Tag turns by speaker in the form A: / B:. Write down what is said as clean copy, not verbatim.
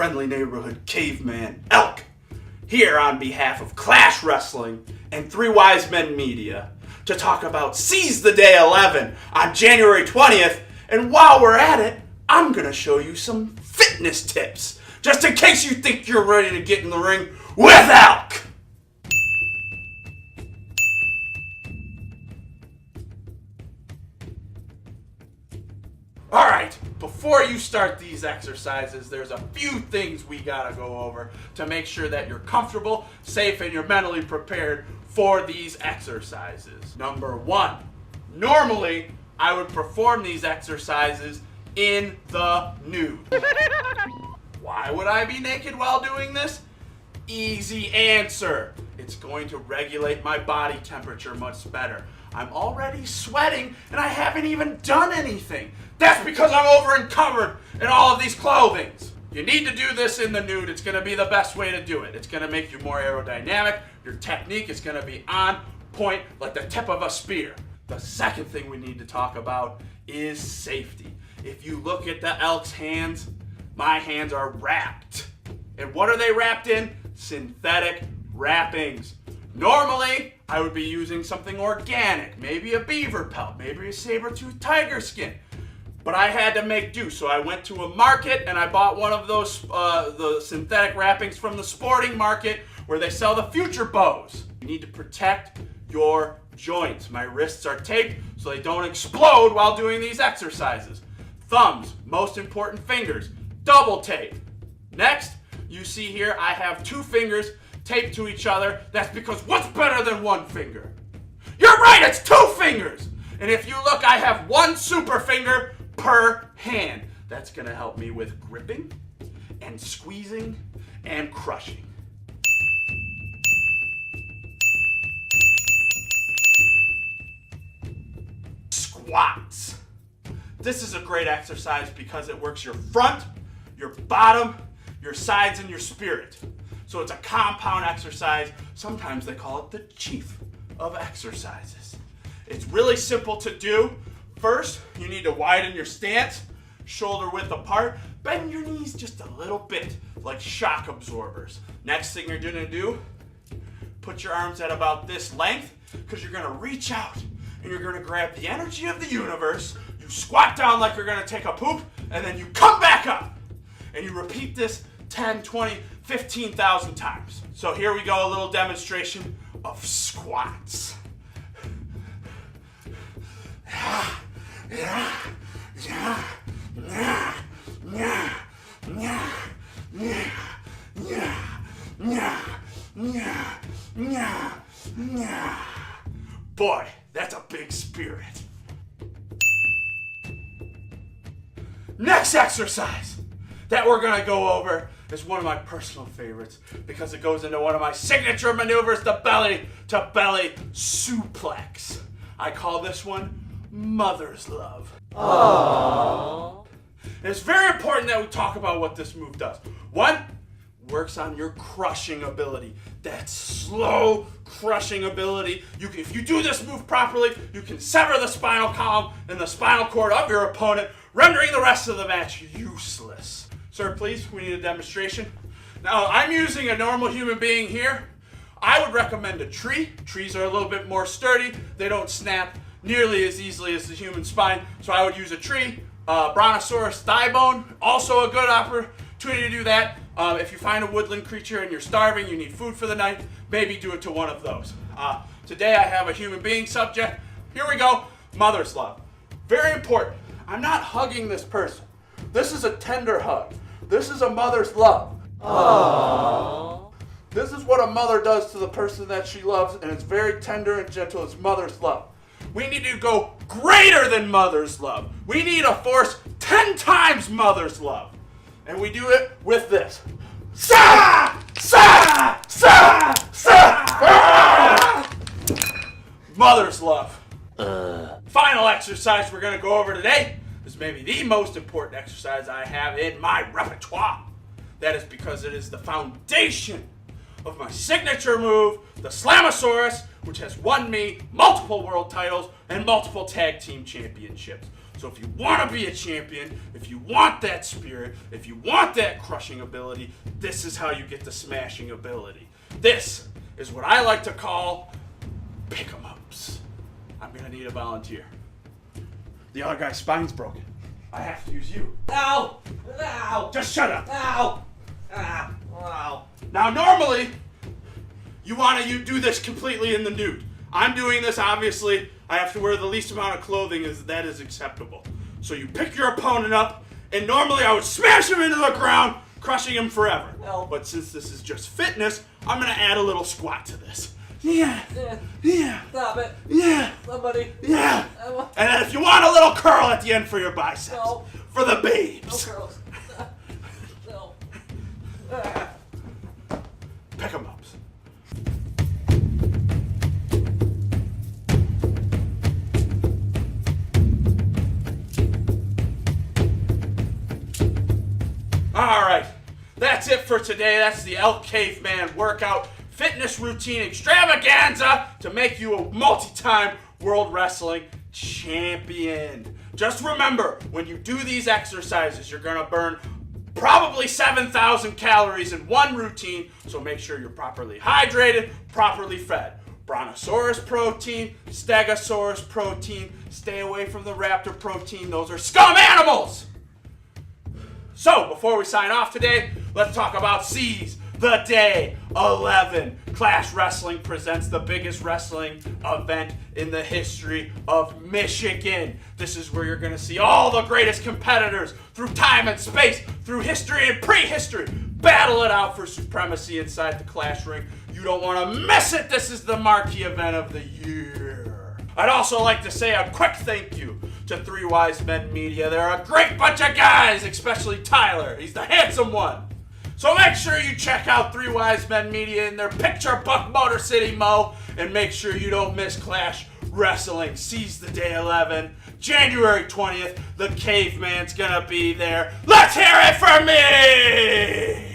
A: friendly neighborhood Caveman ELK, here on behalf of Clash Wrestling and Three Wise Men Media to talk about Seize the Day 11 on January 20th. And while we're at it, I'm going to show you some fitness tips, just in case you think you're ready to get in the ring with ELK. Alright, before you start these exercises, there's a few things we gotta go over to make sure that you're comfortable, safe, and you're mentally prepared for these exercises. Number one, normally I would perform these exercises in the nude. Why would I be naked while doing this? Easy answer. It's going to regulate my body temperature much better. I'm already sweating and I haven't even done anything. That's because I'm over and covered in all of these clothings. You need to do this in the nude. It's going to be the best way to do it. It's going to make you more aerodynamic. Your technique is going to be on point like the tip of a spear. The second thing we need to talk about is safety. If you look at the ELK's hands, my hands are wrapped. And what are they wrapped in? Synthetic wrappings. Normally, I would be using something organic, maybe a beaver pelt, maybe a saber-toothed tiger skin. But I had to make do, so I went to a market and I bought one of those the synthetic wrappings from the sporting market where they sell the future bows. You need to protect your joints. My wrists are taped so they don't explode while doing these exercises. Thumbs, most important fingers, double tape. Next, you see here I have two fingers taped to each other. That's because what's better than one finger? You're right, it's two fingers! And if you look, I have one super finger per hand. That's gonna help me with gripping and squeezing and crushing. Squats. This is a great exercise because it works your front, your bottom, your sides, and your spirit. So it's a compound exercise. Sometimes they call it the chief of exercises. It's really simple to do. First, you need to widen your stance, shoulder width apart, bend your knees just a little bit, like shock absorbers. Next thing you're gonna do, put your arms at about this length, because you're gonna reach out and you're gonna grab the energy of the universe. You squat down like you're gonna take a poop, and then you come back up. And you repeat this 10, 20, 15,000 times. So here we go, a little demonstration of squats. Boy, that's a big spirit. Next exercise that we're gonna go over is one of my personal favorites because it goes into one of my signature maneuvers, the belly to belly suplex. I call this one Mother's Love. Aww. It's very important that we talk about what this move does. One, works on your crushing ability. That slow crushing ability. If you do this move properly, you can sever the spinal column and the spinal cord of your opponent, rendering the rest of the match useless. Sir, please, we need a demonstration. Now, I'm using a normal human being here. I would recommend a tree. Trees are a little bit more sturdy. They don't snap nearly as easily as the human spine, so I would use a tree. Brontosaurus thigh bone, also a good opportunity to do that. If you find a woodland creature and you're starving, you need food for the night, maybe do it to one of those. Today I have a human being subject. Here we go, Mother's Love. Very important. I'm not hugging this person. This is a tender hug. This is a mother's love. Aww. This is what a mother does to the person that she loves, and it's very tender and gentle. It's mother's love. We need to go greater than mother's love. We need to force 10 times mother's love. And we do it with this. Sa! Sa! Sa! Sa! Mother's love. Final exercise we're going to go over today is maybe the most important exercise I have in my repertoire. That is because it is the foundation of my signature move, the Slamosaurus, which has won me multiple world titles and multiple tag team championships. So if you want to be a champion, if you want that spirit, if you want that crushing ability, this is how you get the smashing ability. This is what I like to call pick-em-ups. I'm going to need a volunteer. The other guy's spine's broken. I have to use you.
B: Ow! Ow!
A: Just shut up.
B: Ow! Ah! Ow!
A: Now normally, you want to do this completely in the nude. I'm doing this, obviously, I have to wear the least amount of clothing that is acceptable. So you pick your opponent up, and normally I would smash him into the ground, crushing him forever.
B: No.
A: But since this is just fitness, I'm going to add a little squat to this. Yeah.
B: Yeah.
A: Yeah.
B: Stop it.
A: Yeah.
B: Somebody.
A: Yeah. And then if you want a little curl at the end for your biceps.
B: No.
A: For the
B: No
A: babes.
B: girls. No.
A: Pick 'em ups. Alright, that's it for today. That's the ELK Caveman workout fitness routine extravaganza to make you a multi-time World Wrestling champion. Just remember, when you do these exercises, you're going to burn probably 7,000 calories in one routine, so make sure you're properly hydrated, properly fed. Brontosaurus protein, Stegosaurus protein, stay away from the raptor protein. Those are scum animals! So, before we sign off today, let's talk about Seize the Day 11. Clash Wrestling presents the biggest wrestling event in the history of Michigan. This is where you're going to see all the greatest competitors through time and space, through history and prehistory, battle it out for supremacy inside the Clash ring. You don't want to miss it. This is the marquee event of the year. I'd also like to say a quick thank you to Three Wise Men Media. They're a great bunch of guys, especially Tyler. He's the handsome one. So make sure you check out Three Wise Men Media in their picture book, Motor City Mo, and make sure you don't miss Clash Wrestling. Seize the Day 11, January 20th. The Caveman's gonna be there. Let's hear it for me!